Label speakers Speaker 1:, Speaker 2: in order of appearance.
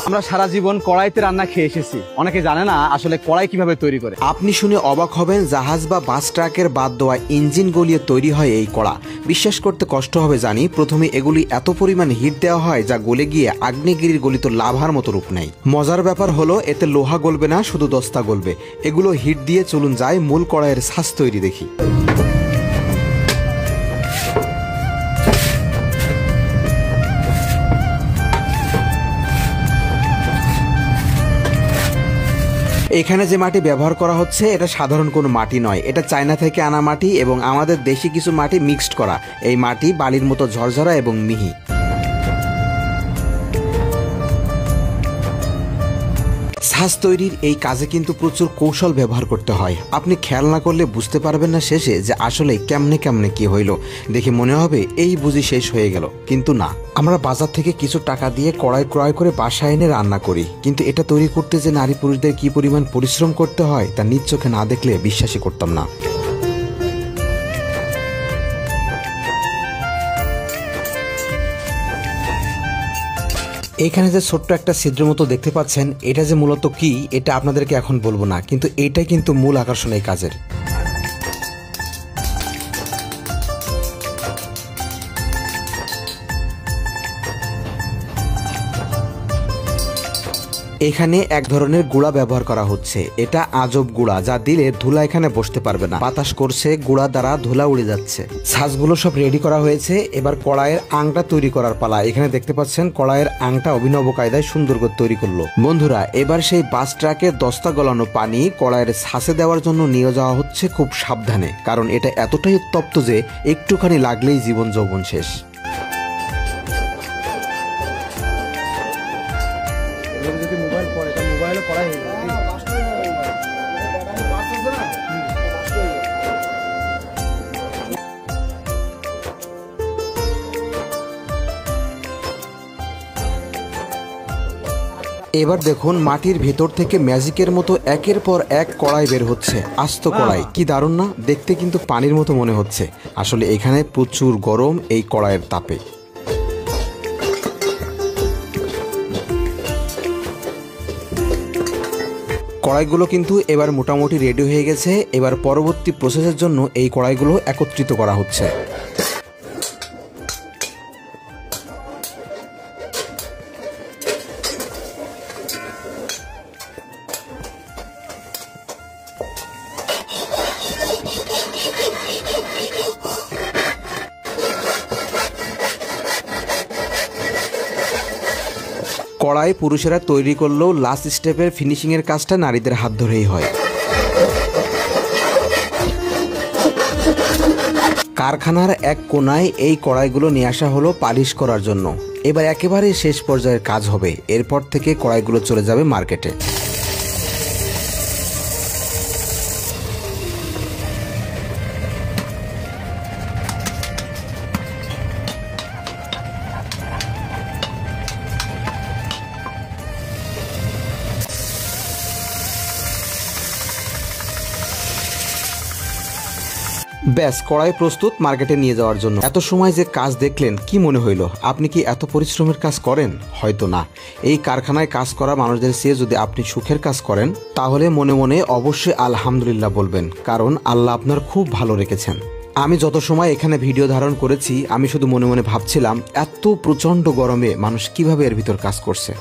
Speaker 1: আমরা সারা জীবন কড়াইতে রান্না খেয়ে এসেছি, অনেকে জানে না আসলে কড়াই কিভাবে তৈরি করে।
Speaker 2: আপনি শুনে অবাক হবেন, জাহাজ বা বাস ট্রাকের বাদ দেওয়া ইঞ্জিন গলিয়ে তৈরি হয় এই কড়া। বিশ্বাস করতে কষ্ট হবে জানি, প্রথমে এগুলি এত পরিমাণ হিট দেওয়া হয় যা গলে গিয়ে আগ্নেয়গিরির গলিত লাভার মতো রূপ নেয়। মজার ব্যাপার হলো এতে লোহা গলবে না, শুধু দস্তা গলবে। এগুলো হিট দিয়ে চলুন যায় মূল কড়াইয়ের ছাঁচ তৈরি দেখি। এখানে যে মাটি ব্যবহার করা হচ্ছে এটা সাধারণ কোনো মাটি নয়, এটা চায়না থেকে আনা মাটি এবং আমাদের দেশি কিছু মাটি মিক্সড করা। এই মাটি বালির মতো ঝরঝরা এবং মিহি। ছাঁচ তৈরির এই কাজে কিন্তু প্রচুর কৌশল ব্যবহার করতে হয়। আপনি খেয়াল না করলে বুঝতে পারবেন না শেষে যে আসলে কেমনে কেমনে কি হইল। দেখে মনে হবে এই বুঝি শেষ হয়ে গেল, কিন্তু না। আমরা বাজার থেকে কিছু টাকা দিয়ে কড়াই ক্রয় করে বাসায় এনে রান্না করি, কিন্তু এটা তৈরি করতে যে নারী পুরুষদের কি পরিমাণ পরিশ্রম করতে হয় তা নিজ চোখে না দেখলে বিশ্বাসই করতাম না। এখানে যে ছোট্ট একটা ছিদ্র মতো দেখতে পাচ্ছেন, এটা যে মূলত কি এটা আপনাদেরকে এখন বলবো না, কিন্তু এইটাই কিন্তু মূল আকর্ষণ এই কাজের। এখানে এক ধরনের গুঁড়া ব্যবহার করা হচ্ছে। এটা আজব গুঁড়া, যা দিলে ধুলা এখানে বসতে পারবে না। বাতাস করছে, গুঁড়া দ্বারা ধুলা উড়ে যাচ্ছে। ছাঁচগুলো সব রেডি করা হয়েছে, এবার কড়াইয়ের আংটা তৈরি করার পালা। এখানে দেখতে পাচ্ছেন কড়াইয়ের আংটা অভিনব কায়দায় সুন্দর করে তৈরি করলো। বন্ধুরা, এবার সেই বাস ট্রাকে দস্তা গলানো পানি কড়াইয়ের ছাঁচে দেওয়ার জন্য নিয়ে যাওয়া হচ্ছে খুব সাবধানে, কারণ এটা এতটাই উত্তপ্ত যে একটুখানি লাগলেই জীবন যৌবন শেষ। এবার দেখুন মাটির ভেতর থেকে ম্যাজিকের মতো একের পর এক কড়াই বের হচ্ছে। আস্ত কড়াই, কি দারুণ না দেখতে, কিন্তু পানির মতো মনে হচ্ছে। আসলে এখানে প্রচুর গরম এই কড়াইয়ের তাপে। কড়াইগুলো কিন্তু এবার মোটামুটি রেডি হয়ে গেছে। এবার পরবর্তী প্রসেসের জন্য এই কড়াইগুলো একত্রিত করা হচ্ছে। কড়াই পুরুষেরা তৈরি করলেও লাস্ট স্টেপের ফিনিশিংয়ের কাজটা নারীদের হাত ধরেই হয়। কারখানার এক কোনায় এই কড়াইগুলো নিয়ে আসা হলো পালিশ করার জন্য। এবার একেবারে শেষ পর্যায়ের কাজ হবে, এরপর থেকে কড়াইগুলো চলে যাবে মার্কেটে। ব্যাস, কড়াই প্রস্তুত মার্কেটে নিয়ে যাওয়ার জন্য। এত সময় যে কাজ দেখলেন, কি মনে হইল? আপনি কি এত পরিশ্রমের কাজ করেন? হয়তো না। এই কারখানায় কাজ করা মানুষদের চেয়ে যদি আপনি সুখের কাজ করেন, তাহলে মনে মনে অবশ্যই আলহামদুলিল্লাহ বলবেন, কারণ আল্লাহ আপনার খুব ভালো রেখেছেন। আমি যত সময় এখানে ভিডিও ধারণ করেছি, আমি শুধু মনে মনে ভাবছিলাম এত প্রচণ্ড গরমে মানুষ কিভাবে এর ভিতর কাজ করছে।